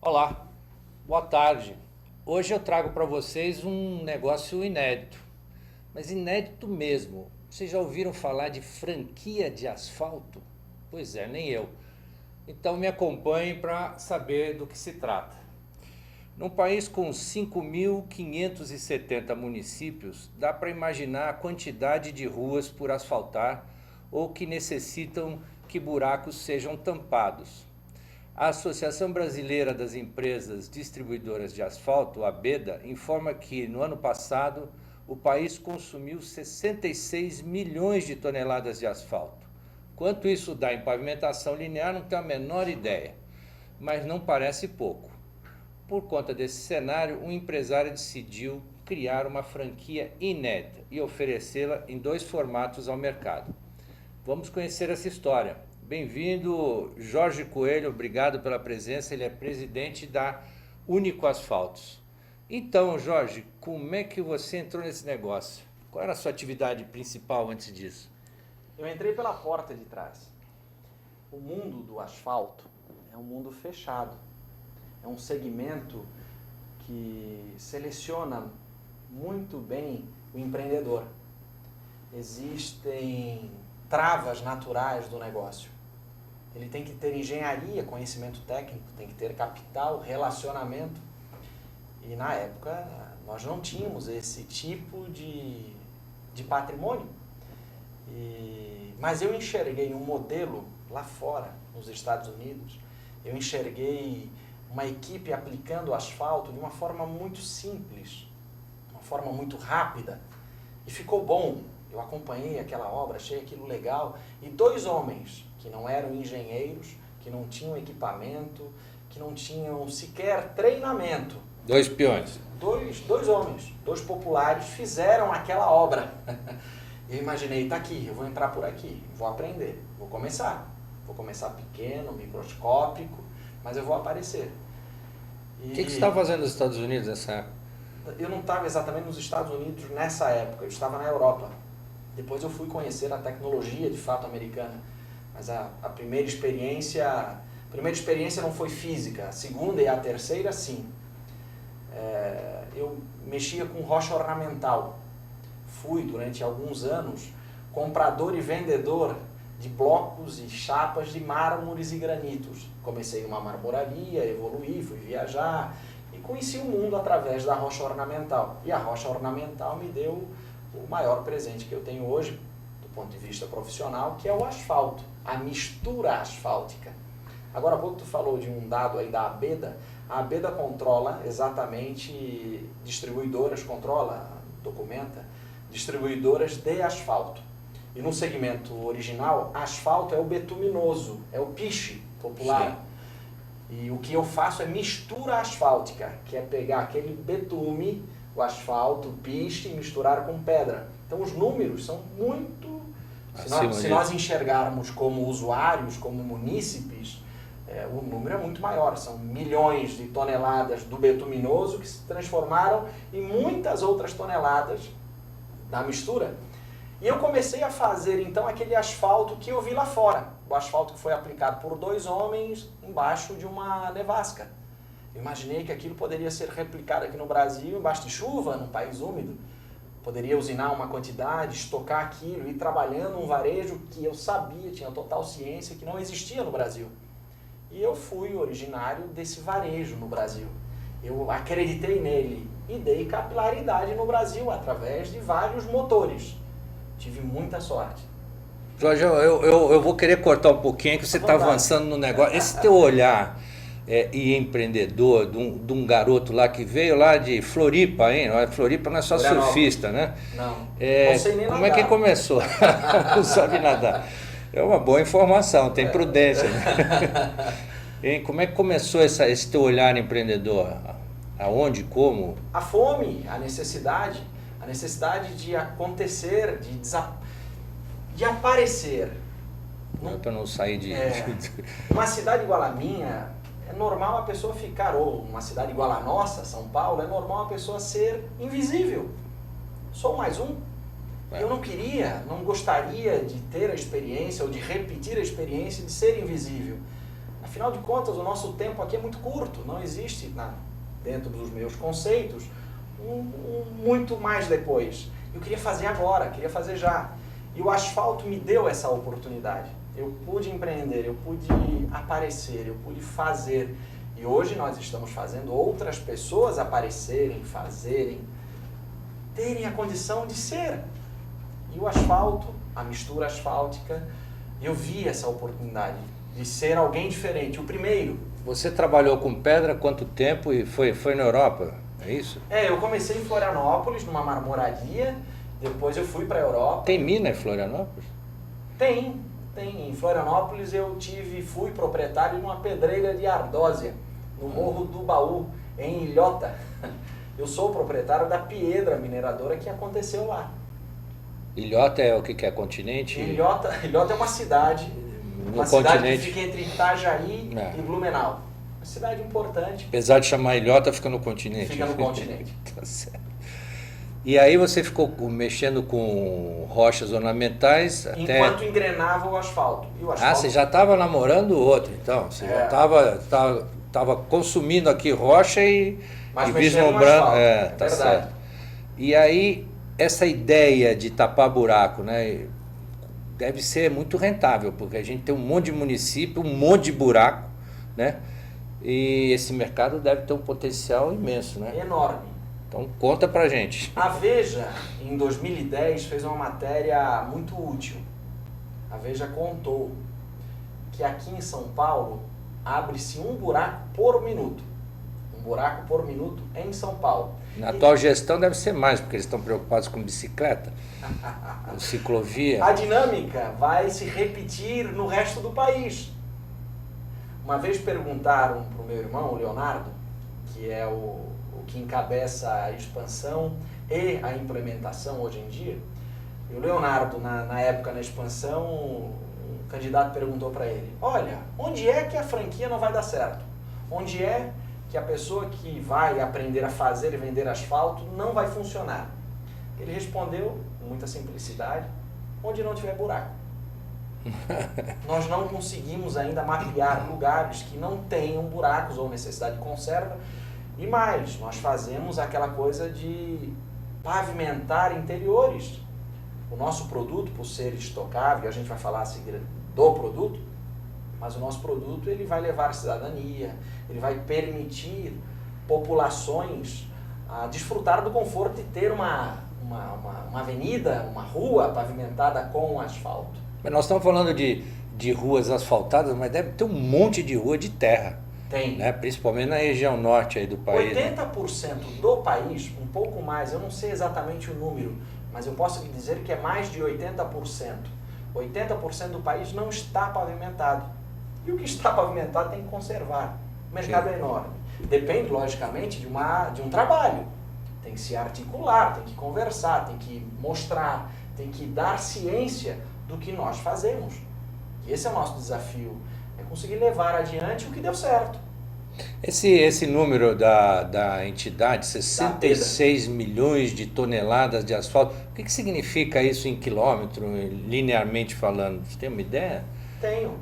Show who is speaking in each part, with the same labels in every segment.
Speaker 1: Olá, boa tarde. Hoje eu trago para vocês um negócio inédito, mas inédito mesmo. Vocês já ouviram falar de franquia de asfalto? Pois é, nem eu. Então me acompanhe para saber do que se trata. Num país com 5.570 municípios, dá para imaginar a quantidade de ruas por asfaltar ou que necessitam que buracos sejam tampados. A Associação Brasileira das Empresas Distribuidoras de Asfalto, a ABEDA, informa que no ano passado o país consumiu 66 milhões de toneladas de asfalto. Quanto isso dá em pavimentação linear, não tenho a menor ideia, mas não parece pouco. Por conta desse cenário, um empresário decidiu criar uma franquia inédita e oferecê-la em dois formatos ao mercado. Vamos conhecer essa história. Bem-vindo, Jorge Coelho, obrigado pela presença, ele é presidente da Único Asfaltos. Então, Jorge, como é que você entrou nesse negócio? Qual era a sua atividade principal antes disso?
Speaker 2: Eu entrei pela porta de trás. O mundo do asfalto é um mundo fechado. É um segmento que seleciona muito bem o empreendedor. Existem travas naturais do negócio. Ele tem que ter engenharia, conhecimento técnico, tem que ter capital, relacionamento. E na época nós não tínhamos esse tipo de patrimônio. Mas eu enxerguei um modelo lá fora, nos Estados Unidos. Eu enxerguei uma equipe aplicando o asfalto de uma forma muito simples, uma forma muito rápida. E ficou bom. Eu acompanhei aquela obra, achei aquilo legal. E dois homens que não eram engenheiros, que não tinham equipamento, que não tinham sequer treinamento.
Speaker 1: Dois peões.
Speaker 2: Dois homens, dois populares, fizeram aquela obra. Eu imaginei, tá aqui, eu vou entrar por aqui, vou aprender, vou começar. Vou começar pequeno, microscópico, mas eu vou aparecer.
Speaker 1: O que você estava fazendo nos Estados Unidos nessa época?
Speaker 2: Eu não estava exatamente nos Estados Unidos nessa época, eu estava na Europa. Depois eu fui conhecer a tecnologia de fato americana. Mas a primeira experiência não foi física, a segunda e a terceira sim. Eu mexia com rocha ornamental. Fui durante alguns anos comprador e vendedor de blocos e chapas de mármores e granitos. Comecei numa marmoraria, evoluí, fui viajar e conheci o mundo através da rocha ornamental. E a rocha ornamental me deu o maior presente que eu tenho hoje, do ponto de vista profissional, que é o asfalto, a mistura asfáltica. Agora há pouco tu falou de um dado aí da ABEDA. A ABEDA controla exatamente distribuidoras, documenta, distribuidoras de asfalto. E no segmento original, asfalto é o betuminoso, é o piche popular. Sim. E o que eu faço é mistura asfáltica, que é pegar aquele betume, o asfalto, o piche, e misturar com pedra. Então os números são muito... Se nós enxergarmos como usuários, como munícipes, o número é muito maior. São milhões de toneladas do betuminoso que se transformaram em muitas outras toneladas da mistura. E eu comecei a fazer então aquele asfalto que eu vi lá fora. O asfalto que foi aplicado por dois homens embaixo de uma nevasca. Eu imaginei que aquilo poderia ser replicado aqui no Brasil, embaixo de chuva, num país úmido. Poderia usinar uma quantidade, estocar aquilo, ir trabalhando um varejo que eu sabia, tinha total ciência, que não existia no Brasil. E eu fui originário desse varejo no Brasil. Eu acreditei nele e dei capilaridade no Brasil através de vários motores. Tive muita sorte.
Speaker 1: Jorge, eu vou querer cortar um pouquinho, que você está avançando no negócio. Esse teu olhar e empreendedor de um garoto lá que veio lá de Floripa, hein? Floripa não é só surfista, né?
Speaker 2: Não, não sei nem nadar.
Speaker 1: Como é que começou? Não sabe nadar. É uma boa informação, tem prudência, né? Como é que começou esse teu olhar empreendedor? Aonde, como?
Speaker 2: A fome, a necessidade de acontecer, de aparecer.
Speaker 1: Para não sair de...
Speaker 2: Uma cidade igual a minha, é normal a pessoa ficar, ou uma cidade igual a nossa, São Paulo, é normal a pessoa ser invisível. Sou mais um. Eu não gostaria de ter a experiência ou de repetir a experiência de ser invisível. Afinal de contas, o nosso tempo aqui é muito curto, não existe, dentro dos meus conceitos, muito mais depois. Eu queria fazer agora, queria fazer já. E o asfalto me deu essa oportunidade. Eu pude empreender, eu pude aparecer, eu pude fazer. E hoje nós estamos fazendo outras pessoas aparecerem, fazerem, terem a condição de ser. E o asfalto, a mistura asfáltica, eu vi essa oportunidade de ser alguém diferente, o primeiro.
Speaker 1: Você trabalhou com pedra há quanto tempo e foi na Europa, é isso?
Speaker 2: Eu comecei em Florianópolis, numa marmoraria, depois eu fui para a Europa.
Speaker 1: Tem mina em Florianópolis?
Speaker 2: Tem. Em Florianópolis eu fui proprietário de uma pedreira de ardósia, no Morro do Baú, em Ilhota. Eu sou proprietário da Piedra Mineradora que aconteceu lá.
Speaker 1: Ilhota é o que é continente?
Speaker 2: Ilhota é uma cidade, cidade que fica entre Itajaí e Blumenau. Uma cidade importante.
Speaker 1: Apesar de chamar Ilhota, fica no continente.
Speaker 2: Fica no continente.
Speaker 1: Tá certo. E aí você ficou mexendo com rochas ornamentais
Speaker 2: enquanto engrenava o asfalto. E o asfalto...
Speaker 1: você já estava namorando o outro, então. Você já estava consumindo aqui rocha e vislumbrando. Tá certo. E aí, essa ideia de tapar buraco, né, deve ser muito rentável, porque a gente tem um monte de município, um monte de buraco, né? E esse mercado deve ter um potencial imenso, né?
Speaker 2: Enorme.
Speaker 1: Então conta pra gente.
Speaker 2: A Veja, em 2010, fez uma matéria muito útil. A Veja contou que aqui em São Paulo abre-se um buraco por minuto. Um buraco por minuto em São Paulo.
Speaker 1: Na atual gestão deve ser mais, porque eles estão preocupados com bicicleta, com ciclovia.
Speaker 2: A dinâmica vai se repetir no resto do país. Uma vez perguntaram para o meu irmão, o Leonardo, que é o que encabeça a expansão e a implementação hoje em dia. E o Leonardo, na época, na expansão, um candidato perguntou para ele, olha, onde é que a franquia não vai dar certo? Onde é que a pessoa que vai aprender a fazer e vender asfalto não vai funcionar? Ele respondeu, com muita simplicidade, onde não tiver buraco. Nós não conseguimos ainda mapear lugares que não tenham buracos ou necessidade de conserva. E mais, nós fazemos aquela coisa de pavimentar interiores. O nosso produto, por ser estocável, a gente vai falar a seguir do produto, mas o nosso produto ele vai levar cidadania, ele vai permitir populações a desfrutar do conforto de ter uma avenida, uma rua pavimentada com asfalto.
Speaker 1: Mas nós estamos falando de ruas asfaltadas, mas deve ter um monte de rua de terra.
Speaker 2: Tem.
Speaker 1: Né? Principalmente na região norte aí do país.
Speaker 2: 80% do país, um pouco mais, eu não sei exatamente o número, mas eu posso lhe dizer que é mais de 80%. 80% do país não está pavimentado. E o que está pavimentado tem que conservar. O mercado é enorme. Depende, logicamente, de um trabalho. Tem que se articular, tem que conversar, tem que mostrar, tem que dar ciência do que nós fazemos. E esse é o nosso desafio. É conseguir levar adiante o que deu certo.
Speaker 1: Esse número da entidade, 66 milhões de toneladas de asfalto, o que significa isso em quilômetro, linearmente falando? Você tem uma ideia?
Speaker 2: Tenho.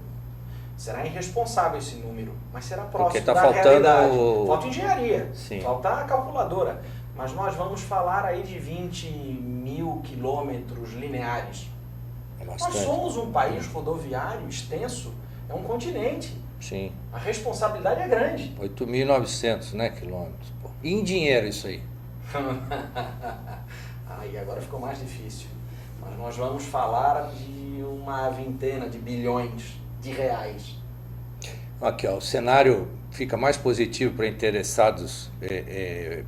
Speaker 2: Será irresponsável esse número, mas será próximo
Speaker 1: porque tá
Speaker 2: da
Speaker 1: faltando
Speaker 2: realidade. Falta engenharia,
Speaker 1: Sim.
Speaker 2: Falta a calculadora. Mas nós vamos falar aí de 20 mil quilômetros lineares.
Speaker 1: É
Speaker 2: nós
Speaker 1: bastante.
Speaker 2: somos um país rodoviário extenso, é um continente.
Speaker 1: Sim.
Speaker 2: A responsabilidade é grande.
Speaker 1: 8.900, né, quilômetros. Pô. E em dinheiro isso aí?
Speaker 2: Aí agora ficou mais difícil. Mas nós vamos falar de uma vintena de bilhões de reais.
Speaker 1: Aqui, ó, o cenário fica mais positivo para interessados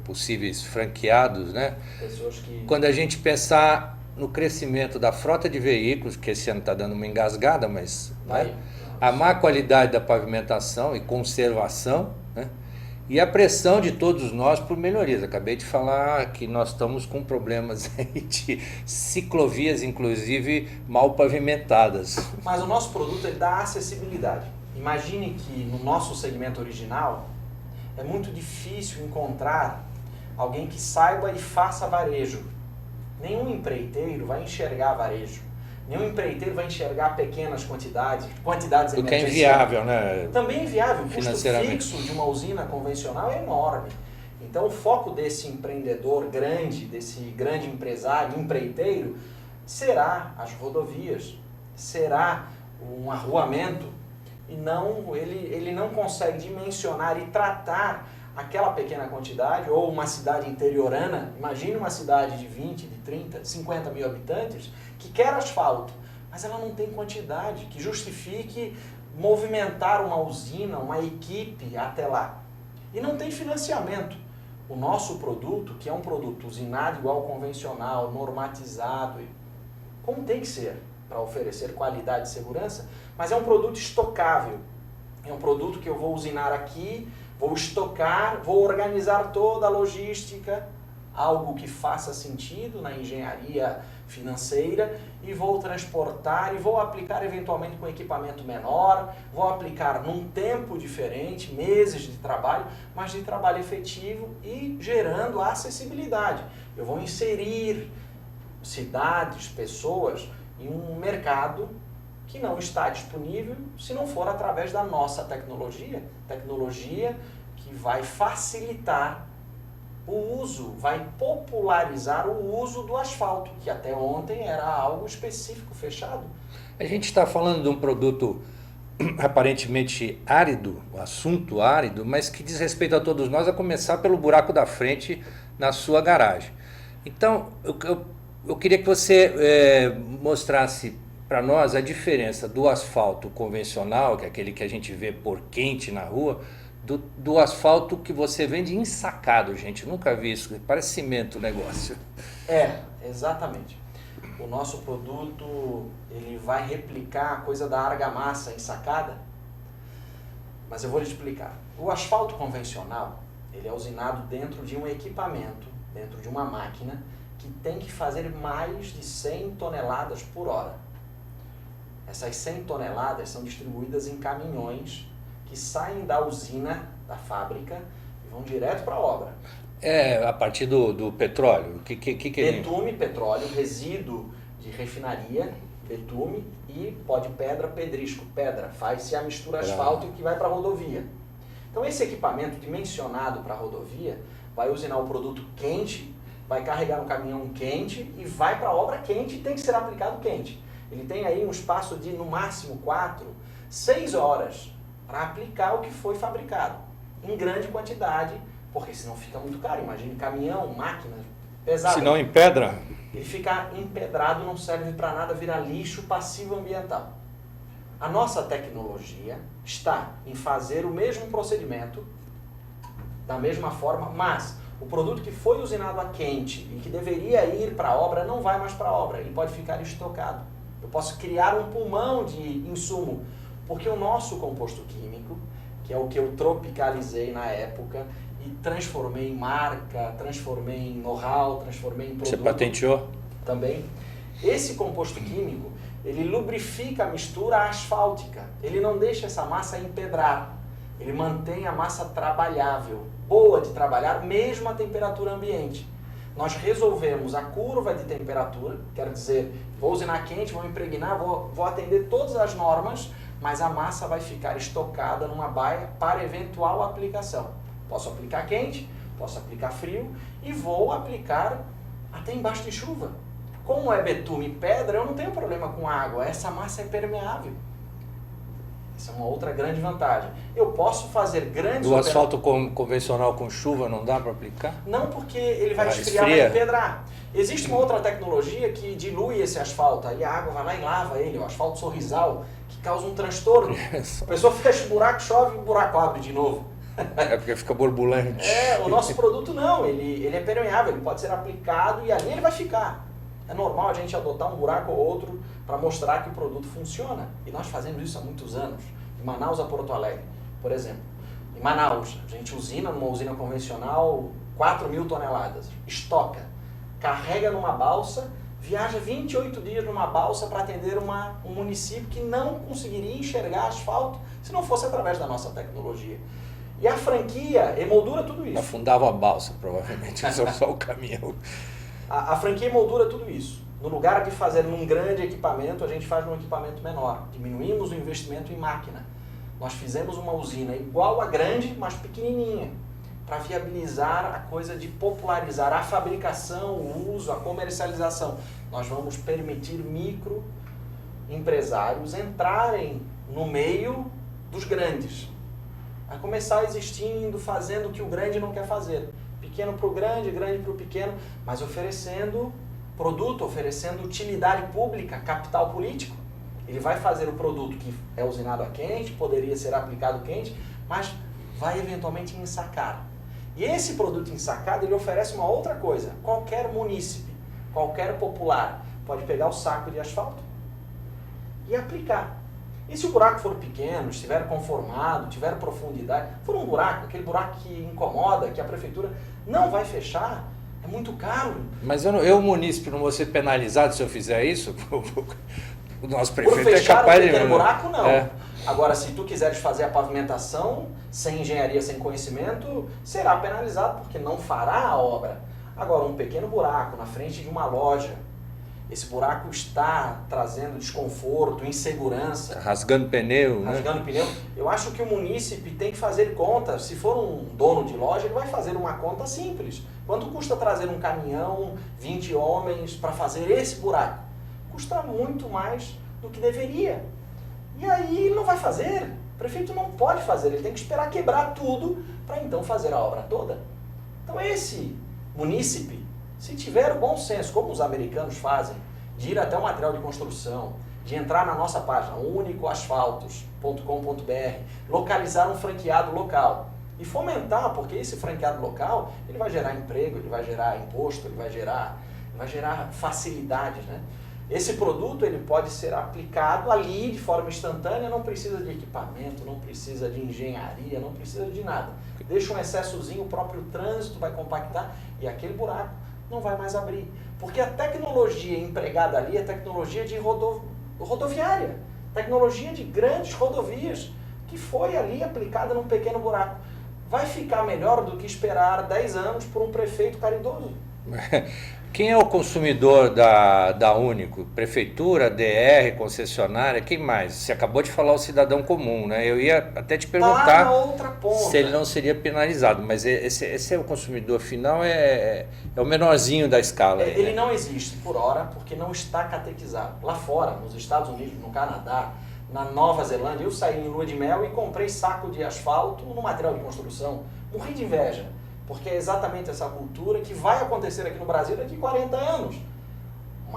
Speaker 1: possíveis franqueados, né?
Speaker 2: Pessoas que...
Speaker 1: Quando a gente pensar no crescimento da frota de veículos, que esse ano está dando uma engasgada, mas né? A má qualidade da pavimentação e conservação, né? E a pressão de todos nós por melhorias. Acabei de falar que nós estamos com problemas aí de ciclovias, inclusive, mal pavimentadas.
Speaker 2: Mas o nosso produto ele dá acessibilidade. Imagine que no nosso segmento original é muito difícil encontrar alguém que saiba e faça varejo. Nenhum empreiteiro vai enxergar varejo. Nenhum empreiteiro vai enxergar pequenas quantidades
Speaker 1: O que é
Speaker 2: emergenciais.
Speaker 1: inviável, né?
Speaker 2: Também é inviável. O custo
Speaker 1: Financeiramente.
Speaker 2: fixo de uma usina convencional é enorme. Então o foco desse empreendedor grande, desse grande empresário, empreiteiro, será as rodovias, será um arruamento. E não, ele não consegue dimensionar e tratar aquela pequena quantidade, ou uma cidade interiorana, imagine uma cidade de 20, de 30, de 50 mil habitantes, que quer asfalto, mas ela não tem quantidade que justifique movimentar uma usina, uma equipe até lá. E não tem financiamento. O nosso produto, que é um produto usinado igual ao convencional, normatizado, como tem que ser, para oferecer qualidade e segurança, mas é um produto estocável. É um produto que eu vou usinar aqui, vou estocar, vou organizar toda a logística, algo que faça sentido na engenharia financeira, e vou transportar e vou aplicar eventualmente com equipamento menor, vou aplicar num tempo diferente, meses de trabalho, mas de trabalho efetivo e gerando acessibilidade. Eu vou inserir cidades, pessoas em um mercado que não está disponível se não for através da nossa tecnologia que vai facilitar o uso, vai popularizar o uso do asfalto, que até ontem era algo específico, fechado.
Speaker 1: A gente está falando de um produto aparentemente árido, o assunto árido, mas que diz respeito a todos nós, a começar pelo buraco da frente na sua garagem. Então, eu queria que você mostrasse para nós a diferença do asfalto convencional, que é aquele que a gente vê por quente na rua, do asfalto que você vende ensacado, gente. Eu nunca vi isso, parece cimento o negócio.
Speaker 2: Exatamente. O nosso produto, ele vai replicar a coisa da argamassa ensacada, mas eu vou lhe explicar. O asfalto convencional, ele é usinado dentro de um equipamento, dentro de uma máquina, que tem que fazer mais de 100 toneladas por hora. Essas 100 toneladas são distribuídas em caminhões que saem da usina, da fábrica, e vão direto para a obra.
Speaker 1: A partir do petróleo?
Speaker 2: Betume, petróleo, resíduo de refinaria, betume e pó de pedra, pedrisco, pedra. Faz-se a mistura asfalto que vai para a rodovia. Então esse equipamento dimensionado para a rodovia vai usinar o produto quente, vai carregar no caminhão quente e vai para a obra quente e tem que ser aplicado quente. Ele tem aí um espaço de, no máximo, 4, 6 horas para aplicar o que foi fabricado, em grande quantidade, porque senão fica muito caro. Imagine caminhão, máquina pesada.
Speaker 1: Se não empedra?
Speaker 2: Ele fica empedrado, não serve para nada, vira lixo passivo ambiental. A nossa tecnologia está em fazer o mesmo procedimento, da mesma forma, mas o produto que foi usinado a quente e que deveria ir para a obra não vai mais para a obra, ele pode ficar estocado. Eu posso criar um pulmão de insumo, porque o nosso composto químico, que é o que eu tropicalizei na época e transformei em marca, transformei em know-how, transformei em produto.
Speaker 1: Você patenteou?
Speaker 2: Também. Esse composto químico, ele lubrifica a mistura asfáltica. Ele não deixa essa massa empedrar. Ele mantém a massa trabalhável, boa de trabalhar, mesmo a temperatura ambiente. Nós resolvemos a curva de temperatura, quer dizer, vou usinar quente, vou impregnar, vou atender todas as normas, mas a massa vai ficar estocada numa baia para eventual aplicação. Posso aplicar quente, posso aplicar frio e vou aplicar até embaixo de chuva. Como é betume e pedra, eu não tenho problema com água, essa massa é permeável. Essa é uma outra grande vantagem. Eu posso fazer grandes...
Speaker 1: O asfalto convencional com chuva não dá para aplicar?
Speaker 2: Não, porque ele vai esfriar, vai empedrar. Existe uma outra tecnologia que dilui esse asfalto, aí a água vai lá e lava ele, o asfalto sorrisal, que causa um transtorno. A pessoa fecha o buraco, chove e o buraco abre de novo.
Speaker 1: É porque fica borbulante.
Speaker 2: O nosso produto não, ele é permeável, ele pode ser aplicado e ali ele vai ficar. É normal a gente adotar um buraco ou outro para mostrar que o produto funciona. E nós fazemos isso há muitos anos. De Manaus a Porto Alegre, por exemplo. Em Manaus, a gente usina, numa usina convencional, 4.000 toneladas. Estoca, carrega numa balsa, viaja 28 dias numa balsa para atender um município que não conseguiria enxergar asfalto se não fosse através da nossa tecnologia. E a franquia emoldura tudo isso.
Speaker 1: Afundava a balsa, provavelmente, só o caminhão.
Speaker 2: A franquia emoldura tudo isso. No lugar de fazer num grande equipamento, a gente faz num equipamento menor. Diminuímos o investimento em máquina. Nós fizemos uma usina igual a grande, mas pequenininha, para viabilizar a coisa de popularizar a fabricação, o uso, a comercialização. Nós vamos permitir microempresários entrarem no meio dos grandes. Vai começar existindo, fazendo o que o grande não quer fazer. Pequeno para o grande, grande para o pequeno, mas oferecendo produto, oferecendo utilidade pública, capital político. Ele vai fazer o produto que é usinado a quente, poderia ser aplicado quente, mas vai eventualmente ensacar. E esse produto ensacado, ele oferece uma outra coisa. Qualquer munícipe, qualquer popular, pode pegar o saco de asfalto e aplicar. E se o buraco for pequeno, estiver conformado, tiver profundidade, for um buraco, aquele buraco que incomoda, que a prefeitura não vai fechar, é muito caro.
Speaker 1: Mas eu munícipe, não vou ser penalizado se eu fizer isso? O nosso prefeito
Speaker 2: Por fechar
Speaker 1: é capaz
Speaker 2: um pequeno buraco, não.
Speaker 1: É.
Speaker 2: Agora, se tu quiseres fazer a pavimentação, sem engenharia, sem conhecimento, será penalizado, porque não fará a obra. Agora, um pequeno buraco na frente de uma loja, esse buraco está trazendo desconforto, insegurança.
Speaker 1: Rasgando pneu,
Speaker 2: Rasgando pneu. Eu acho que o munícipe tem que fazer conta. Se for um dono de loja, ele vai fazer uma conta simples. Quanto custa trazer um caminhão, 20 homens para fazer esse buraco? Custa muito mais do que deveria. E aí ele não vai fazer. O prefeito não pode fazer, ele tem que esperar quebrar tudo para então fazer a obra toda. Então esse munícipe, se tiver o bom senso, como os americanos fazem, de ir até o material de construção, de entrar na nossa página, unicoasfaltos.com.br, localizar um franqueado local e fomentar, porque esse franqueado local, ele vai gerar emprego, ele vai gerar imposto, ele vai gerar facilidades, né? Esse produto ele pode ser aplicado ali de forma instantânea, não precisa de equipamento, não precisa de engenharia, não precisa de nada. Deixa um excessozinho, o próprio trânsito vai compactar e aquele buraco não vai mais abrir. Porque a tecnologia empregada ali é tecnologia de rodoviária, tecnologia de grandes rodovias, que foi ali aplicada num pequeno buraco. Vai ficar melhor do que esperar 10 anos por um prefeito caridoso.
Speaker 1: Quem é o consumidor da Único? Prefeitura, DR, concessionária, quem mais? Você acabou de falar o cidadão comum, né? Eu ia até te perguntar
Speaker 2: na outra ponta.
Speaker 1: Se ele não seria penalizado, mas esse é o consumidor final, é o menorzinho da escala.
Speaker 2: Ele não existe por hora porque não está catequizado. Lá fora, nos Estados Unidos, no Canadá, na Nova Zelândia, eu saí em lua de mel e comprei saco de asfalto no material de construção. Morri de inveja. Porque é exatamente essa cultura que vai acontecer aqui no Brasil daqui a 40 anos.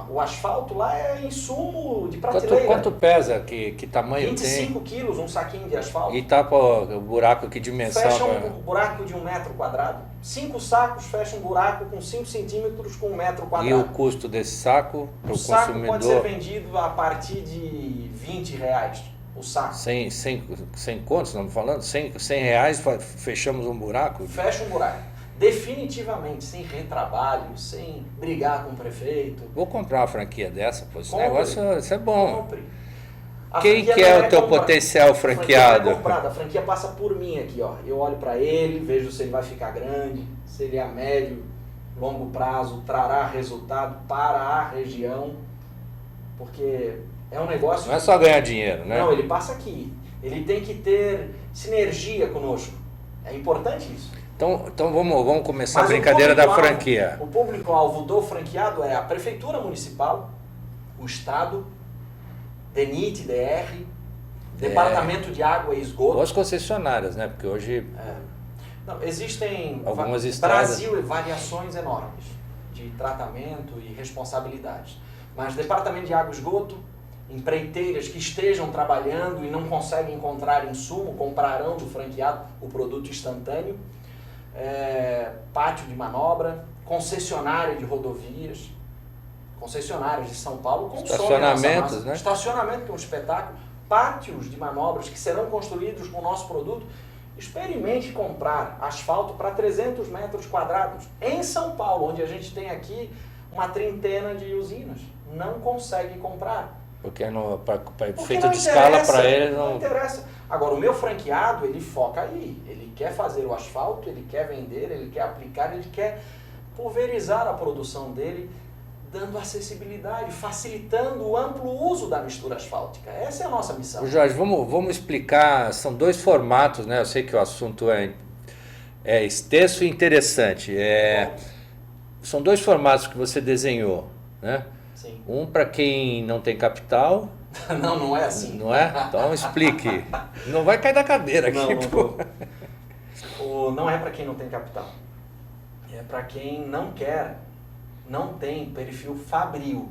Speaker 2: O asfalto lá é insumo de prateleira.
Speaker 1: Quanto pesa? Que tamanho
Speaker 2: 25
Speaker 1: tem?
Speaker 2: quilos um saquinho de asfalto.
Speaker 1: E tapa o buraco, que dimensão?
Speaker 2: Fecha um buraco de 1 metro quadrado. 5 sacos fecham um buraco com 5 centímetros com 1 metro quadrado.
Speaker 1: E o custo desse saco para o
Speaker 2: saco
Speaker 1: consumidor?
Speaker 2: Pode ser vendido a partir de R$20 o saco.
Speaker 1: 100 contos, estamos falando? 100 reais, fechamos um buraco?
Speaker 2: Fecha um buraco. Definitivamente, sem retrabalho, sem brigar com o prefeito.
Speaker 1: Vou comprar uma franquia dessa, pô. Esse negócio, isso é bom.
Speaker 2: Compre.
Speaker 1: Quem que é o teu potencial franqueado?
Speaker 2: A franquia passa por mim aqui, ó. Eu olho para ele, vejo se ele vai ficar grande, se ele é a médio, longo prazo, trará resultado para a região, porque é um negócio...
Speaker 1: Não é só ganhar dinheiro, né?
Speaker 2: Não, ele passa aqui. Ele tem que ter sinergia conosco. É importante isso.
Speaker 1: Então vamos começar a brincadeira da franquia.
Speaker 2: O público-alvo do franqueado é a Prefeitura Municipal, o Estado, DENIT, DR, Departamento de Água e Esgoto.
Speaker 1: Ou as concessionárias, né? Porque hoje...
Speaker 2: Não, existem
Speaker 1: algumas estradas.
Speaker 2: Brasil variações enormes de tratamento e responsabilidades. Mas Departamento de Água e Esgoto, empreiteiras que estejam trabalhando e não conseguem encontrar insumo, comprarão do franqueado o produto instantâneo. Pátio de manobra, concessionária de rodovias, concessionárias de São Paulo consomem
Speaker 1: estacionamentos, né?
Speaker 2: Estacionamento, que é um espetáculo, pátios de manobras que serão construídos com o nosso produto. Experimente comprar asfalto para 300 metros quadrados em São Paulo, onde a gente tem aqui uma trintena de usinas. Não consegue comprar.
Speaker 1: Porque para efeito de escala para ele
Speaker 2: não interessa. Agora, o meu franqueado, ele foca aí. Ele quer fazer o asfalto, ele quer vender, ele quer aplicar, ele quer pulverizar a produção dele dando acessibilidade, facilitando o amplo uso da mistura asfáltica. Essa é a nossa missão.
Speaker 1: Jorge, vamos explicar, são dois formatos, né? Eu sei que o assunto é extenso e interessante. São dois formatos que você desenhou, né?
Speaker 2: Sim.
Speaker 1: Um para quem não tem capital.
Speaker 2: Não é assim.
Speaker 1: Não é? Então explique. Não vai cair da cadeira aqui.
Speaker 2: Não é para quem não tem capital. É para quem não quer, não tem perfil fabril.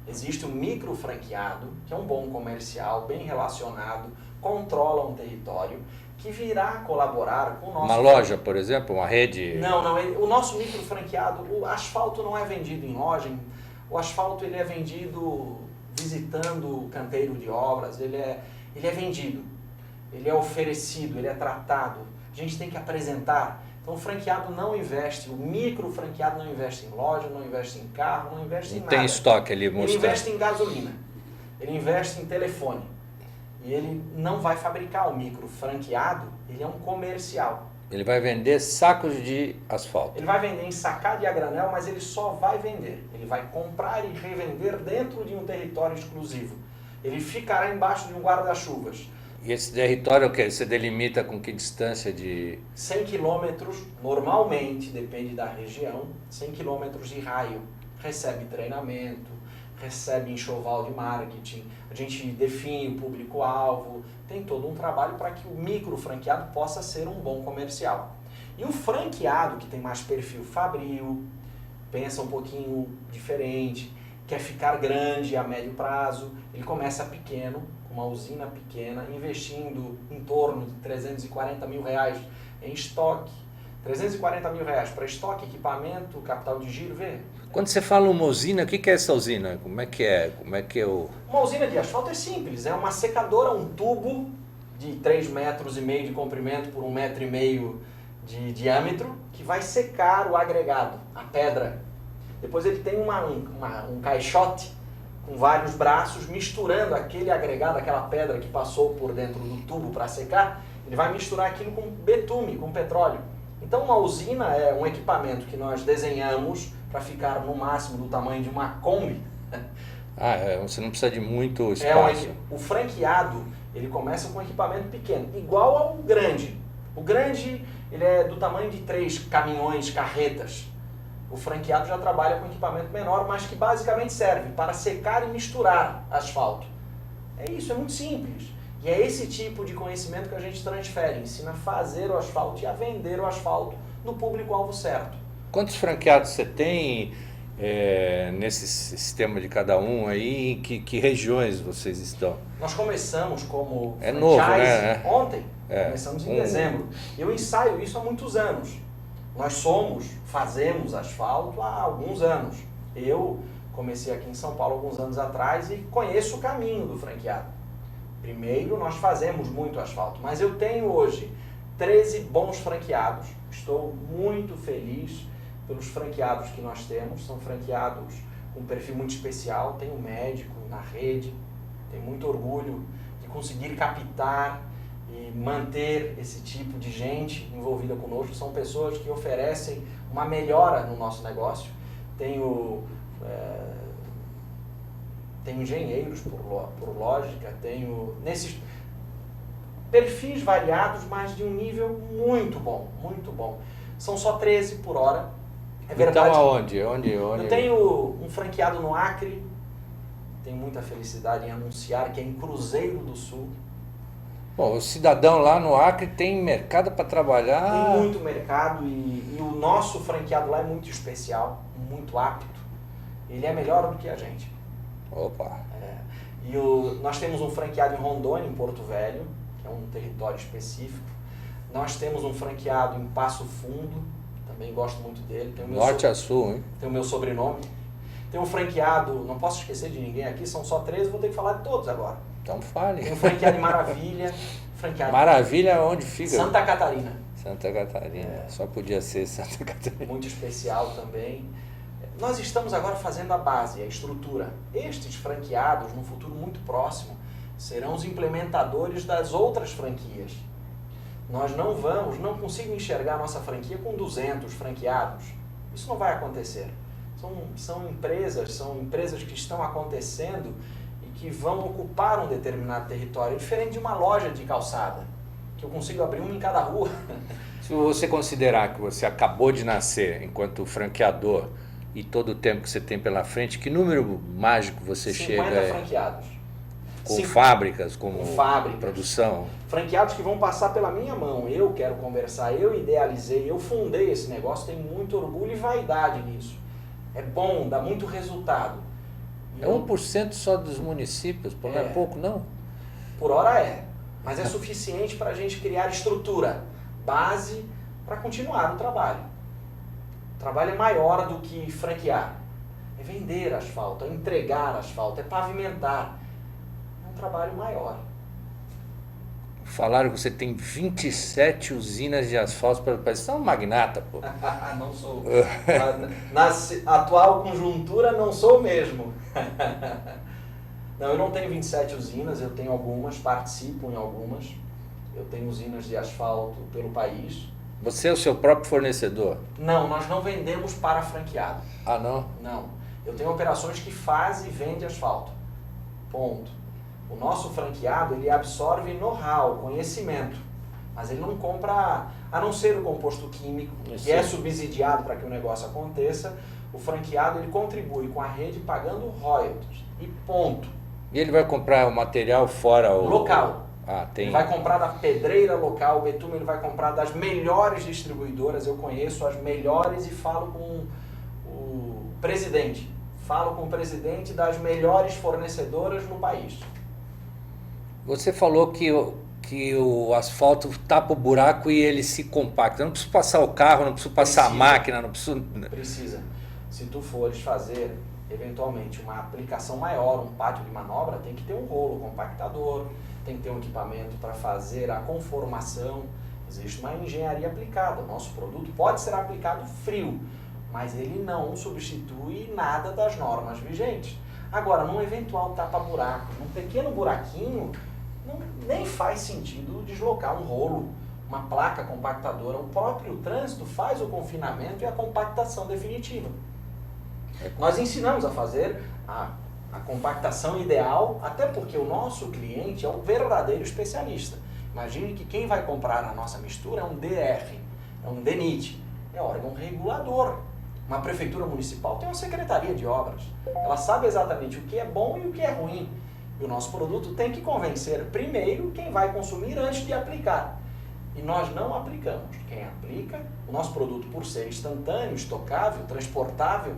Speaker 2: Existe o micro franqueado, que é um bom comercial, bem relacionado, controla um território, que virá colaborar com o nosso...
Speaker 1: Uma loja, por exemplo, uma rede...
Speaker 2: Não, o nosso micro franqueado, o asfalto não é vendido em loja, o asfalto ele é vendido visitando o canteiro de obras, ele é vendido, ele é oferecido, ele é tratado, a gente tem que apresentar. Então o franqueado não investe, o micro franqueado não investe em loja, não investe em carro, não investe em nada.
Speaker 1: Tem estoque ali mostrando.
Speaker 2: Ele investe em gasolina, ele investe em telefone. E ele não vai fabricar o micro franqueado, ele é um comercial.
Speaker 1: Ele vai vender sacos de asfalto.
Speaker 2: Ele vai vender ensacado e a granel, mas ele só vai vender. Ele vai comprar e revender dentro de um território exclusivo. Ele ficará embaixo de um guarda-chuvas.
Speaker 1: E esse território o quê? Você delimita com que distância de...
Speaker 2: 100 quilômetros, normalmente, depende da região, 100 quilômetros de raio. Recebe treinamento, recebe enxoval de marketing, a gente define o público-alvo, tem todo um trabalho para que o micro franqueado possa ser um bom comercial. E o franqueado, que tem mais perfil fabril, pensa um pouquinho diferente, quer ficar grande a médio prazo, ele começa pequeno, com uma usina pequena, investindo em torno de 340 mil reais em estoque. 340 mil reais para estoque, equipamento, capital de giro, vê?
Speaker 1: Quando você fala uma usina, o que é essa usina? Como é que é?
Speaker 2: Uma usina de asfalto é simples, é uma secadora, um tubo de 3,5 metros de comprimento por 1,5 metro de diâmetro, que vai secar o agregado, a pedra. Depois ele tem um caixote com vários braços, misturando aquele agregado, aquela pedra que passou por dentro do tubo para secar, ele vai misturar aquilo com betume, com petróleo. Então uma usina é um equipamento que nós desenhamos para ficar no máximo do tamanho de uma Kombi.
Speaker 1: Você não precisa de muito espaço.
Speaker 2: O franqueado, ele começa com um equipamento pequeno, igual ao grande. O grande, ele é do tamanho de 3 caminhões, carretas. O franqueado já trabalha com equipamento menor, mas que basicamente serve para secar e misturar asfalto. É isso, é muito simples. E é esse tipo de conhecimento que a gente transfere, ensina a fazer o asfalto e a vender o asfalto no público-alvo certo.
Speaker 1: Quantos franqueados você tem nesse sistema de cada um aí? Em que regiões vocês estão?
Speaker 2: Nós começamos como franchise
Speaker 1: novo, né?
Speaker 2: Ontem, começamos em dezembro. Eu ensaio isso há muitos anos. Nós fazemos asfalto há alguns anos. Eu comecei aqui em São Paulo alguns anos atrás e conheço o caminho do franqueado. Primeiro, nós fazemos muito asfalto, mas eu tenho hoje 13 bons franqueados. Estou muito feliz pelos franqueados que nós temos. São franqueados com um perfil muito especial. Tem um médico na rede. Tenho muito orgulho de conseguir captar e manter esse tipo de gente envolvida conosco. São pessoas que oferecem uma melhora no nosso negócio. Tenho engenheiros por lógica, tenho nesses perfis variados, mas de um nível muito bom, muito bom. São só 13 por hora. É verdade.
Speaker 1: Então aonde?
Speaker 2: Eu tenho um franqueado no Acre, tenho muita felicidade em anunciar que é em Cruzeiro do Sul.
Speaker 1: Bom, o cidadão lá no Acre tem mercado para trabalhar?
Speaker 2: Tem muito mercado e o nosso franqueado lá é muito especial, muito apto. Ele é melhor do que a gente.
Speaker 1: Opa!
Speaker 2: Nós temos um franqueado em Rondônia, em Porto Velho, que é um território específico. Nós temos um franqueado em Passo Fundo, também gosto muito dele. Tem o meu
Speaker 1: Norte a Sul, hein?
Speaker 2: Tem o meu sobrenome. Tem um franqueado, não posso esquecer de ninguém aqui, são só 13, vou ter que falar de todos agora.
Speaker 1: Então fale.
Speaker 2: Tem um franqueado em Maravilha.
Speaker 1: Maravilha onde fica?
Speaker 2: Santa Catarina.
Speaker 1: Santa Catarina, só podia ser Santa Catarina.
Speaker 2: Muito especial também. Nós estamos agora fazendo a base, a estrutura. Estes franqueados, no futuro muito próximo, serão os implementadores das outras franquias. Nós não consigo enxergar a nossa franquia com 200 franqueados. Isso não vai acontecer. São empresas que estão acontecendo e que vão ocupar um determinado território, diferente de uma loja de calçada, que eu consigo abrir uma em cada rua.
Speaker 1: Se você considerar que você acabou de nascer enquanto franqueador e todo o tempo que você tem pela frente, que número mágico você
Speaker 2: 50
Speaker 1: chega
Speaker 2: franqueados.
Speaker 1: com fábricas, com
Speaker 2: fábricas.
Speaker 1: produção?
Speaker 2: Franqueados que vão passar pela minha mão. Eu quero conversar, eu idealizei, eu fundei esse negócio, tenho muito orgulho e vaidade nisso. É bom, dá muito resultado.
Speaker 1: É 1% só dos municípios, não é pouco, não?
Speaker 2: Por hora é, mas é suficiente para a gente criar estrutura, base para continuar o trabalho. O trabalho é maior do que franquear. É vender asfalto, é entregar asfalto, é pavimentar. É um trabalho maior.
Speaker 1: Falaram que você tem 27 usinas de asfalto, parece que você é um magnata, pô.
Speaker 2: Não sou. Na atual conjuntura, não sou mesmo. Não, eu não tenho 27 usinas, eu tenho algumas, participo em algumas. Eu tenho usinas de asfalto pelo país.
Speaker 1: Você é o seu próprio fornecedor?
Speaker 2: Não, nós não vendemos para franqueado.
Speaker 1: Ah, não?
Speaker 2: Não. Eu tenho operações que faz e vende asfalto. Ponto. O nosso franqueado, ele absorve know-how, conhecimento, mas ele não compra, a não ser o composto químico, que é subsidiado para que o negócio aconteça, o franqueado ele contribui com a rede pagando royalties, e ponto.
Speaker 1: E ele vai comprar o material fora o...
Speaker 2: Local.
Speaker 1: Ah, tem...
Speaker 2: Ele vai comprar da pedreira local, o betume ele vai comprar das melhores distribuidoras, eu conheço as melhores e falo com o presidente. Falo com o presidente das melhores fornecedoras no país.
Speaker 1: Você falou que o asfalto tapa o buraco e ele se compacta. Eu não preciso passar o carro, não preciso passar a máquina, não preciso...
Speaker 2: Precisa. Se tu fores fazer, eventualmente, uma aplicação maior, um pátio de manobra, tem que ter um rolo compactador, tem que ter um equipamento para fazer a conformação. Existe uma engenharia aplicada. O nosso produto pode ser aplicado frio, mas ele não substitui nada das normas vigentes. Agora, num eventual tapa-buraco, num pequeno buraquinho, nem faz sentido deslocar um rolo, uma placa compactadora. O próprio trânsito faz o confinamento e a compactação definitiva. Nós ensinamos a fazer a compactação ideal, até porque o nosso cliente é um verdadeiro especialista. Imagine que quem vai comprar a nossa mistura é um DR, é um DENIT, é órgão regulador. Uma prefeitura municipal tem uma secretaria de obras. Ela sabe exatamente o que é bom e o que é ruim. E o nosso produto tem que convencer primeiro quem vai consumir antes de aplicar. E nós não aplicamos. Quem aplica, o nosso produto, por ser instantâneo, estocável, transportável,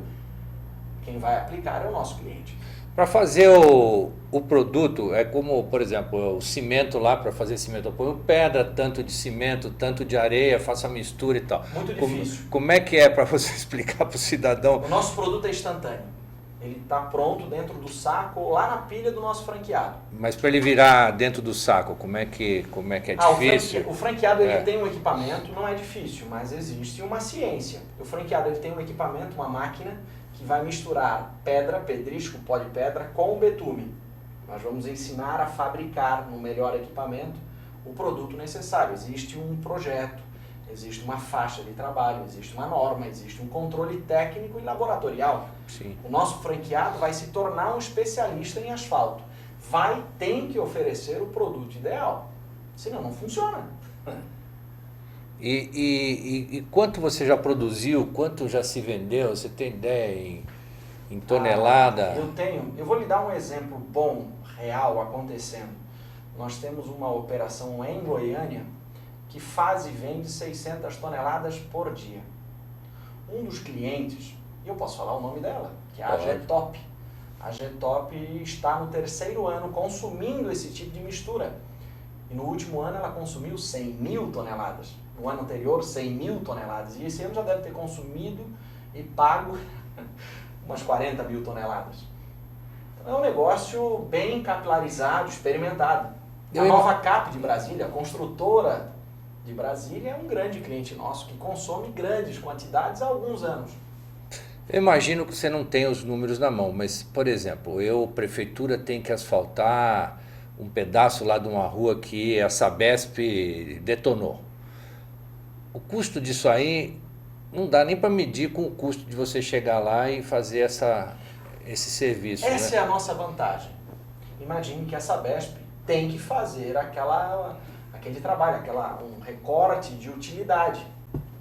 Speaker 2: quem vai aplicar é o nosso cliente.
Speaker 1: Para fazer o produto, é como, por exemplo, o cimento lá, para fazer cimento, eu ponho pedra, tanto de cimento, tanto de areia, faço a mistura e tal.
Speaker 2: Muito difícil.
Speaker 1: Como é que é para você explicar para o cidadão?
Speaker 2: O nosso produto é instantâneo. Ele está pronto dentro do saco ou lá na pilha do nosso franqueado.
Speaker 1: Mas para ele virar dentro do saco, como é que é difícil?
Speaker 2: O franqueado ele tem um equipamento, não é difícil, mas existe uma ciência. O franqueado ele tem um equipamento, uma máquina, que vai misturar pedra, pedrisco, pó de pedra, com o betume. Nós vamos ensinar a fabricar no melhor equipamento o produto necessário. Existe um projeto, existe uma faixa de trabalho, existe uma norma, existe um controle técnico e laboratorial.
Speaker 1: Sim.
Speaker 2: O nosso franqueado vai se tornar um especialista em asfalto. Tem que oferecer o produto ideal, senão não funciona.
Speaker 1: E quanto você já produziu, quanto já se vendeu? Você tem ideia em tonelada?
Speaker 2: Eu vou lhe dar um exemplo bom, real, acontecendo. Nós temos uma operação em Goiânia que faz e vende 600 toneladas por dia. Um dos clientes, e eu posso falar o nome dela, que é a Getop. A Getop está no 3º ano consumindo esse tipo de mistura. E no último ano ela consumiu 100.000 toneladas. No ano anterior, 100.000 toneladas. E esse ano já deve ter consumido e pago umas 40.000 toneladas. Então é um negócio bem capilarizado, experimentado. A Nova Cap de Brasília, a construtora de Brasília, é um grande cliente nosso que consome grandes quantidades há alguns anos.
Speaker 1: Eu imagino que você não tem os números na mão, mas, por exemplo, prefeitura tem que asfaltar um pedaço lá de uma rua que a Sabesp detonou. O custo disso aí Não dá nem para medir com o custo de você chegar lá e fazer esse serviço.
Speaker 2: Essa
Speaker 1: né?
Speaker 2: é a nossa vantagem. Imagine que a Sabesp tem que fazer aquele trabalho, um recorte de utilidade.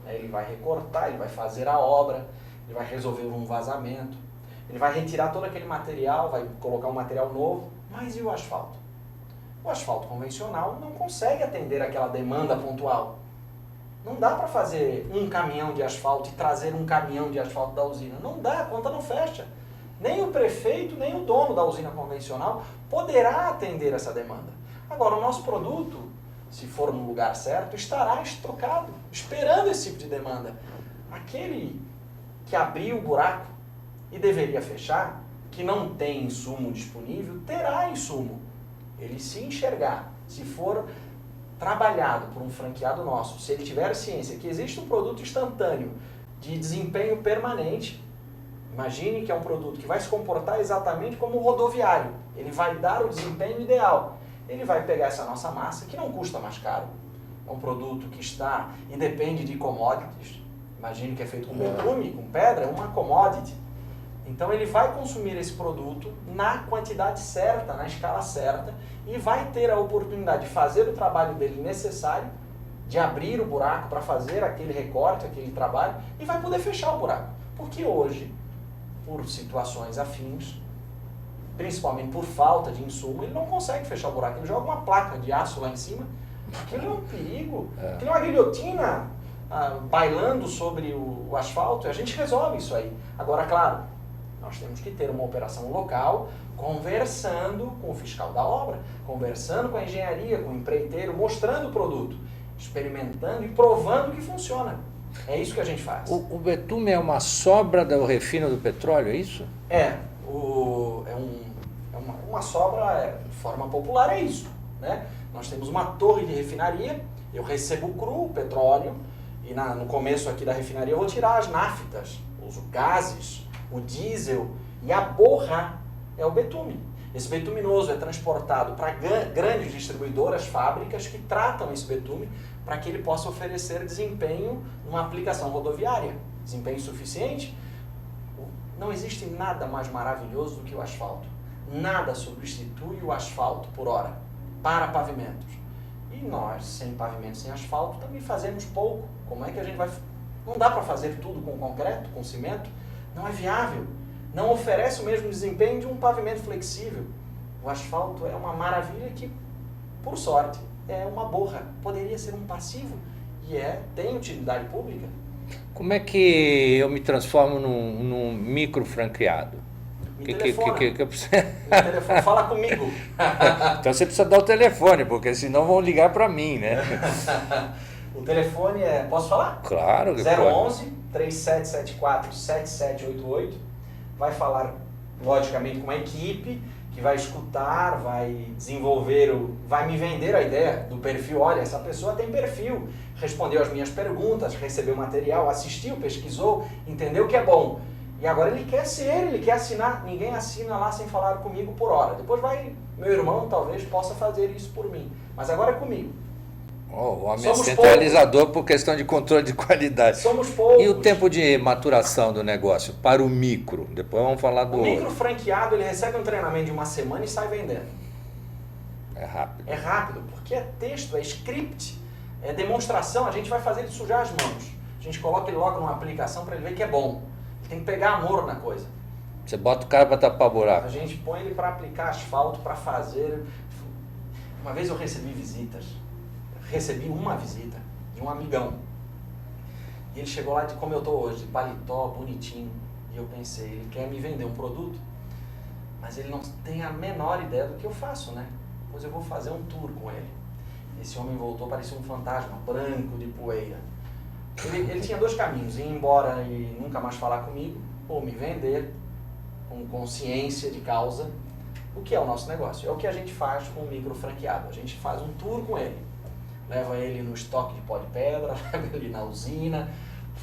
Speaker 2: Ele vai recortar, ele vai fazer a obra, ele vai resolver um vazamento, ele vai retirar todo aquele material, vai colocar um material novo. Mas e o asfalto? O asfalto convencional não consegue atender aquela demanda pontual. Não dá para fazer um caminhão de asfalto e trazer um caminhão de asfalto da usina. Não dá, a conta não fecha. Nem o prefeito, nem o dono da usina convencional poderá atender essa demanda. Agora, o nosso produto, se for no lugar certo, estará estocado, esperando esse tipo de demanda. Aquele que abriu o buraco e deveria fechar, que não tem insumo disponível, terá insumo. Ele se enxergar, se for trabalhado por um franqueado nosso, se ele tiver ciência que existe um produto instantâneo de desempenho permanente, imagine que é um produto que vai se comportar exatamente como um rodoviário. Ele vai dar o desempenho ideal. Ele vai pegar essa nossa massa, que não custa mais caro. É um produto que está e depende de commodities. Imagine que é feito com betume, com pedra, é uma commodity. Então ele vai consumir esse produto na quantidade certa, na escala certa, e vai ter a oportunidade de fazer o trabalho dele necessário, de abrir o buraco para fazer aquele recorte, aquele trabalho, e vai poder fechar o buraco. Porque hoje, por situações afins, principalmente por falta de insumo, ele não consegue fechar o buraco. Ele joga uma placa de aço lá em cima. Aquilo é um perigo. Aquilo é uma guilhotina bailando sobre o asfalto, e a gente resolve isso aí. Agora, claro, nós temos que ter uma operação local, conversando com o fiscal da obra, conversando com a engenharia, com o empreiteiro, mostrando o produto, experimentando e provando que funciona. É isso que a gente faz.
Speaker 1: O betume é uma sobra do refino do petróleo, é isso?
Speaker 2: Uma sobra, de forma popular, é isso. Né? Nós temos uma torre de refinaria, eu recebo cru o petróleo, e no começo aqui da refinaria eu vou tirar as naftas, os gases, o diesel, e a borra é o betume. Esse betuminoso é transportado para grandes distribuidoras, fábricas que tratam esse betume para que ele possa oferecer desempenho numa aplicação rodoviária. Desempenho suficiente. Não existe nada mais maravilhoso do que o asfalto. Nada substitui o asfalto por hora para pavimentos. E nós, sem pavimento, sem asfalto, também fazemos pouco. Como é que a gente vai... Não dá para fazer tudo com concreto, com cimento. Não é viável. Não oferece o mesmo desempenho de um pavimento flexível. O asfalto é uma maravilha que, por sorte, é uma borra. Poderia ser um passivo e tem utilidade pública.
Speaker 1: Como é que eu me transformo num micro franqueado?
Speaker 2: Me telefona. Fala comigo.
Speaker 1: Então você precisa dar o telefone, porque senão vão ligar para mim, né?
Speaker 2: O telefone é... Posso falar?
Speaker 1: Claro que
Speaker 2: 011 3774 7788. Vai falar, logicamente, com uma equipe que vai escutar, vai desenvolver, vai me vender a ideia do perfil. Olha, essa pessoa tem perfil, respondeu as minhas perguntas, recebeu material, assistiu, pesquisou, entendeu que é bom. E agora ele quer ele quer assinar. Ninguém assina lá sem falar comigo por hora. Depois meu irmão talvez possa fazer isso por mim. Mas agora é comigo.
Speaker 1: O homem é centralizador por questão de controle de qualidade.
Speaker 2: Somos poucos.
Speaker 1: E o tempo de maturação do negócio para o micro? Depois vamos falar do...
Speaker 2: O micro franqueado, ele recebe um treinamento de uma semana e sai vendendo.
Speaker 1: É rápido.
Speaker 2: É rápido, porque é texto, é script, é demonstração. A gente vai fazer ele sujar as mãos. A gente coloca ele logo numa aplicação para ele ver que é bom. Ele tem que pegar amor na coisa.
Speaker 1: Você bota o cara para tapar buraco.
Speaker 2: A gente põe ele para aplicar asfalto, para fazer... Uma vez eu recebi uma visita de um amigão. E ele chegou lá como eu estou hoje, de paletó, bonitinho. E eu pensei, ele quer me vender um produto, mas ele não tem a menor ideia do que eu faço, né? Pois eu vou fazer um tour com ele. Esse homem voltou, parecia um fantasma, branco de poeira. Ele tinha dois caminhos, ir embora e nunca mais falar comigo, ou me vender com consciência de causa. O que é o nosso negócio? É o que a gente faz com o micro franqueado. A gente faz um tour com ele. Leva ele no estoque de pó de pedra, leva ele na usina,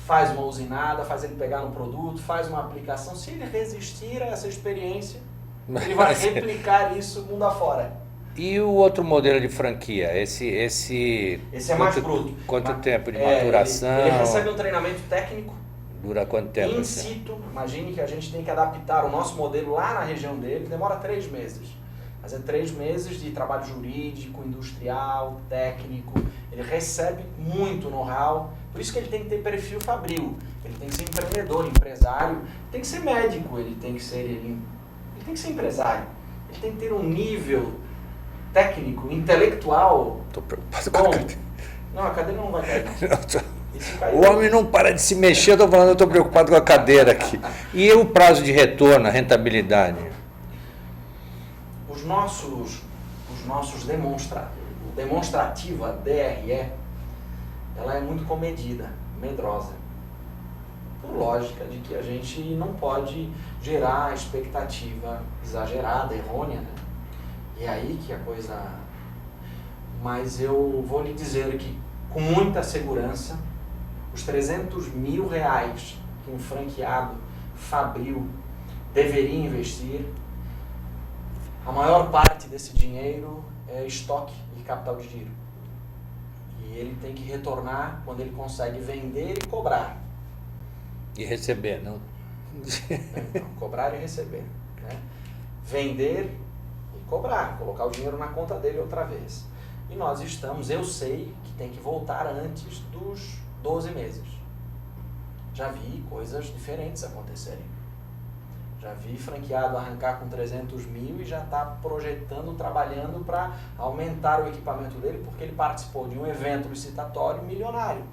Speaker 2: faz uma usinada, faz ele pegar um produto, faz uma aplicação. Se ele resistir a essa experiência, ele vai replicar isso mundo afora.
Speaker 1: E o outro modelo de franquia?
Speaker 2: Esse é mais bruto.
Speaker 1: Quanto tempo de maturação?
Speaker 2: Ele recebe um treinamento técnico.
Speaker 1: Dura quanto tempo?
Speaker 2: In situ. Imagine que a gente tem que adaptar o nosso modelo lá na região dele, demora 3 meses. Mas é 3 meses de trabalho jurídico, industrial, técnico. Ele recebe muito know-how. Por isso que ele tem que ter perfil fabril. Ele tem que ser empreendedor, empresário. Tem que ser médico, ele tem que ser empresário. Ele tem que ter um nível técnico, intelectual.
Speaker 1: Estou preocupado com a cadeira.
Speaker 2: Não, a cadeira não vai cair.
Speaker 1: O homem não para de se mexer, eu estou preocupado com a cadeira aqui. E o prazo de retorno, a rentabilidade?
Speaker 2: Os nossos demonstrativa, DRE, ela é muito comedida, medrosa. Por lógica de que a gente não pode gerar expectativa exagerada, errônea, né? E é aí que a coisa... Mas eu vou lhe dizer que, com muita segurança, os R$300 mil que um franqueado fabril deveria investir, a maior parte desse dinheiro é estoque e capital de giro. E ele tem que retornar quando ele consegue vender e cobrar.
Speaker 1: E receber, não?
Speaker 2: Então, cobrar e receber. Né? Vender e cobrar, colocar o dinheiro na conta dele outra vez. E nós eu sei que tem que voltar antes dos 12 meses. Já vi coisas diferentes acontecerem. Já vi franqueado arrancar com 300 mil e já está projetando, trabalhando para aumentar o equipamento dele, porque ele participou de um evento licitatório milionário.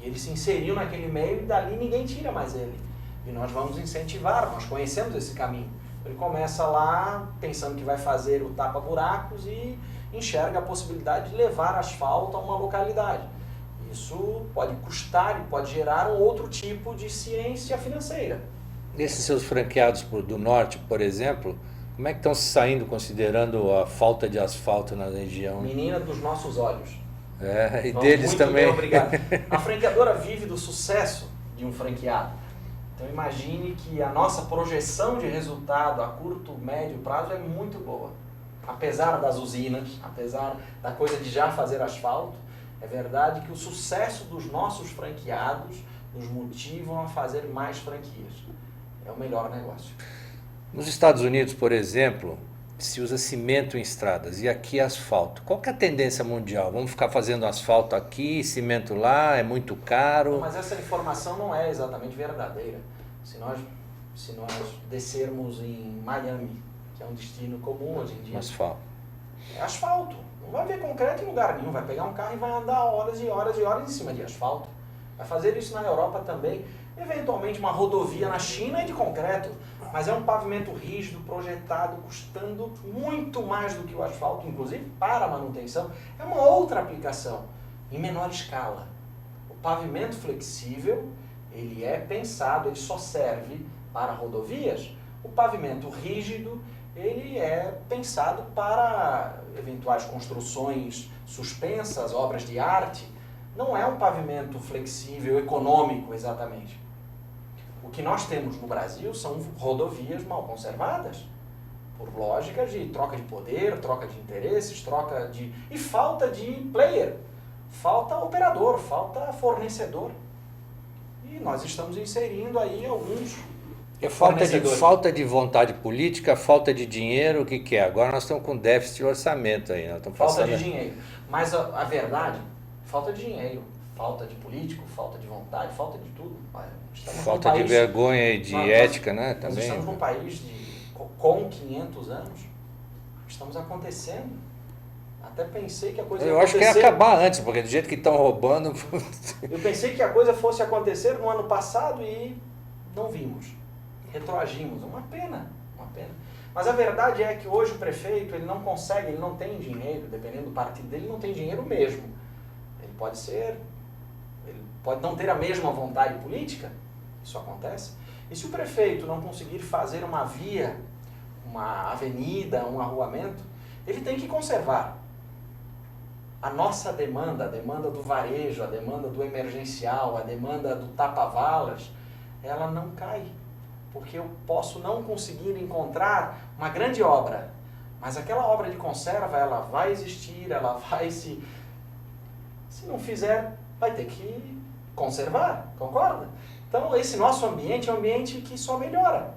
Speaker 2: E ele se inseriu naquele meio e dali ninguém tira mais ele. E nós vamos incentivar, nós conhecemos esse caminho. Ele começa lá pensando que vai fazer o tapa-buracos e enxerga a possibilidade de levar asfalto a uma localidade. Isso pode custar e pode gerar um outro tipo de ciência financeira.
Speaker 1: Esses seus franqueados do norte, por exemplo, como é que estão se saindo considerando a falta de asfalto na região?
Speaker 2: Menina dos nossos olhos.
Speaker 1: E deles
Speaker 2: muito
Speaker 1: também.
Speaker 2: Bem, obrigado. A franqueadora vive do sucesso de um franqueado. Então imagine que a nossa projeção de resultado a curto, médio prazo é muito boa. Apesar das usinas, apesar da coisa de já fazer asfalto, é verdade que o sucesso dos nossos franqueados nos motivam a fazer mais franquias. É o melhor negócio.
Speaker 1: Nos Estados Unidos, por exemplo, se usa cimento em estradas e aqui asfalto. Qual que é a tendência mundial? Vamos ficar fazendo asfalto aqui, cimento lá, é muito caro?
Speaker 2: Não, mas essa informação não é exatamente verdadeira. Se nós descermos em Miami, que é um destino comum hoje em dia...
Speaker 1: Asfalto.
Speaker 2: É asfalto. Não vai ver concreto em lugar nenhum. Vai pegar um carro e vai andar horas e horas e horas em cima de asfalto. Vai fazer isso na Europa também. Eventualmente uma rodovia na China é de concreto, mas é um pavimento rígido, projetado, custando muito mais do que o asfalto, inclusive para a manutenção. É uma outra aplicação, em menor escala. O pavimento flexível, ele é pensado, ele só serve para rodovias. O pavimento rígido, ele é pensado para eventuais construções suspensas, obras de arte. Não é um pavimento flexível, econômico, exatamente. O que nós temos no Brasil são rodovias mal conservadas, por lógica de troca de poder, troca de interesses, e falta de player, falta operador, falta fornecedor. E nós estamos inserindo aí alguns
Speaker 1: falta de vontade política, falta de dinheiro, o que é? Agora nós estamos com déficit de orçamento aí. Nós estamos
Speaker 2: falta de dinheiro. Mas a verdade, falta de dinheiro, falta de político, falta de vontade, falta de tudo.
Speaker 1: Falta de vergonha e de ética, né? Também.
Speaker 2: Nós estamos num país com 500 anos, estamos acontecendo. Até pensei que a coisa ia acontecer.
Speaker 1: Eu acho que ia acabar antes, porque do jeito que estão roubando...
Speaker 2: Eu pensei que a coisa fosse acontecer no ano passado e não vimos. Retroagimos. Uma pena, uma pena. Mas a verdade é que hoje o prefeito, ele não consegue, ele não tem dinheiro, dependendo do partido dele, não tem dinheiro mesmo. Ele pode não ter a mesma vontade política, isso acontece. E se o prefeito não conseguir fazer uma via, uma avenida, um arruamento, ele tem que conservar. A nossa demanda, a demanda do varejo, a demanda do emergencial, a demanda do tapa-valas, ela não cai. Porque eu posso não conseguir encontrar uma grande obra, Mas aquela obra de conserva, ela vai existir, ela vai se não fizer, vai ter que conservar, concorda? Então esse nosso ambiente é um ambiente que só melhora,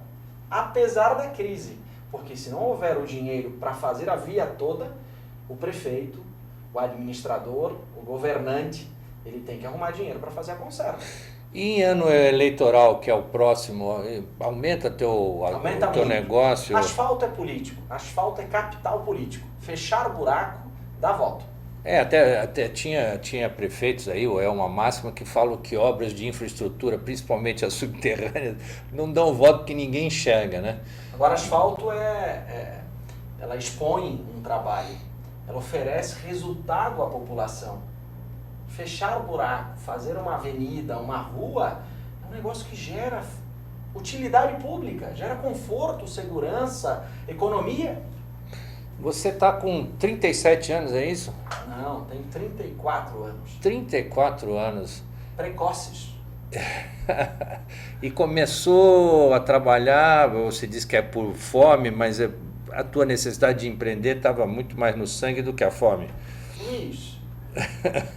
Speaker 2: apesar da crise. Porque se não houver o dinheiro para fazer a via toda, o prefeito, o administrador, o governante, ele tem que arrumar dinheiro para fazer a conserva.
Speaker 1: E em ano eleitoral, que é o próximo, aumenta teu negócio?
Speaker 2: Asfalto é político, asfalto é capital político. Fechar o buraco dá voto.
Speaker 1: Até tinha prefeitos aí, ou é uma máxima, que falam que obras de infraestrutura, principalmente as subterrâneas, não dão voto que ninguém enxerga, né?
Speaker 2: Agora, asfalto ela expõe um trabalho, ela oferece resultado à população. Fechar o buraco, fazer uma avenida, uma rua, é um negócio que gera utilidade pública, gera conforto, segurança, economia.
Speaker 1: Você está com 37 anos, é isso?
Speaker 2: Não, tenho 34 anos.
Speaker 1: 34 anos.
Speaker 2: Precoces.
Speaker 1: E começou a trabalhar, você disse que é por fome, mas a tua necessidade de empreender estava muito mais no sangue do que a fome.
Speaker 2: Luiz,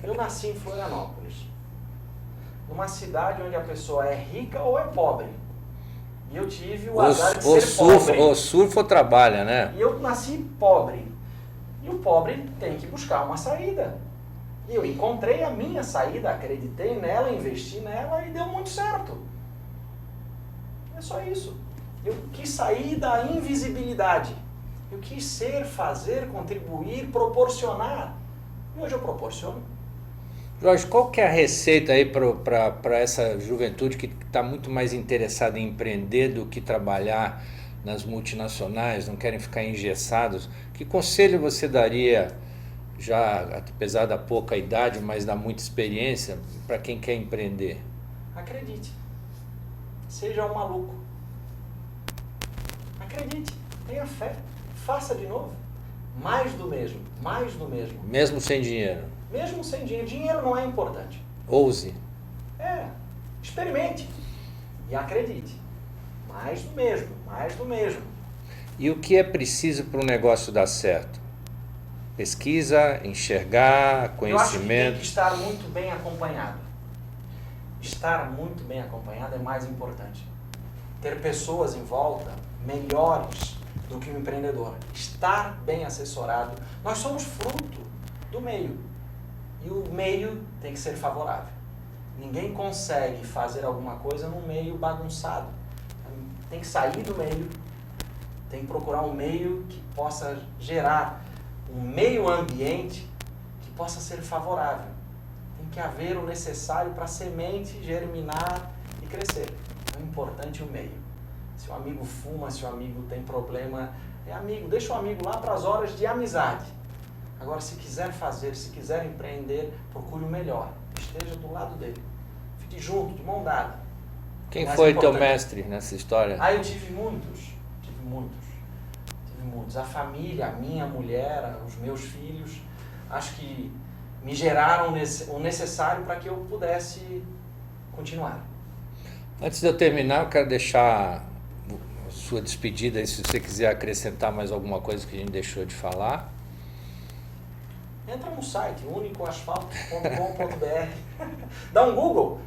Speaker 2: eu nasci em Florianópolis, numa cidade onde a pessoa é rica ou é pobre. E eu tive o azar de ser pobre.
Speaker 1: Ou surfa ou trabalha, né?
Speaker 2: E eu nasci pobre. E o pobre tem que buscar uma saída. E eu encontrei a minha saída, acreditei nela, investi nela e deu muito certo. É só isso. Eu quis sair da invisibilidade. Eu quis ser, fazer, contribuir, proporcionar. E hoje eu proporciono.
Speaker 1: Jorge, qual que é a receita aí para essa juventude que está muito mais interessada em empreender do que trabalhar nas multinacionais, não querem ficar engessados? Que conselho você daria, já apesar da pouca idade, mas da muita experiência, para quem quer empreender?
Speaker 2: Acredite. Seja um maluco. Acredite. Tenha fé. Faça de novo. Mais do mesmo. Mais do mesmo.
Speaker 1: Mesmo sem dinheiro?
Speaker 2: Mesmo sem dinheiro. Dinheiro não é importante.
Speaker 1: Ouse.
Speaker 2: Experimente. E acredite. Mais do mesmo. Mais do mesmo.
Speaker 1: E o que é preciso para um negócio dar certo? Pesquisa, enxergar, conhecimento.
Speaker 2: Eu acho que tem que estar muito bem acompanhado. Estar muito bem acompanhado é mais importante. Ter pessoas em volta melhores do que o empreendedor. Estar bem assessorado. Nós somos fruto do meio. E o meio tem que ser favorável. Ninguém consegue fazer alguma coisa num meio bagunçado. Tem que sair do meio. Tem que procurar um meio que possa gerar um meio ambiente que possa ser favorável. Tem que haver o necessário para a semente germinar e crescer. É importante o meio. Se o amigo fuma, se o amigo tem problema, é amigo. Deixa o amigo lá para as horas de amizade. Agora, se quiser fazer, se quiser empreender, procure o melhor. Esteja do lado dele. Fique junto, de mão dada.
Speaker 1: Quem foi teu mestre nessa história?
Speaker 2: Eu tive muitos. A família, a minha mulher, os meus filhos, acho que me geraram o necessário para que eu pudesse continuar.
Speaker 1: Antes de eu terminar, eu quero deixar a sua despedida aí, se você quiser acrescentar mais alguma coisa que a gente deixou de falar.
Speaker 2: Entra no site unicoasfalto.com.br. Dá um Google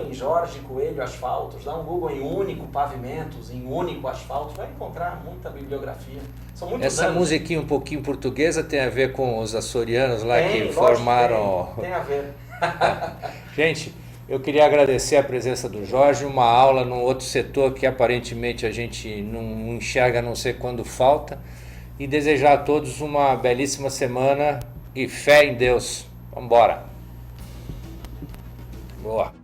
Speaker 2: em Jorge Coelho Asfaltos, dá um Google em Único Pavimentos, em Único Asfaltos, vai encontrar muita bibliografia. São muitos
Speaker 1: Essa
Speaker 2: anos.
Speaker 1: musiquinha um pouquinho portuguesa tem a ver com os açorianos lá que
Speaker 2: lógico,
Speaker 1: formaram...
Speaker 2: Tem a ver.
Speaker 1: Gente, eu queria agradecer a presença do Jorge, uma aula num outro setor que aparentemente a gente não enxerga, a não ser quando falta, e desejar a todos uma belíssima semana e fé em Deus. Vamos embora. Boa.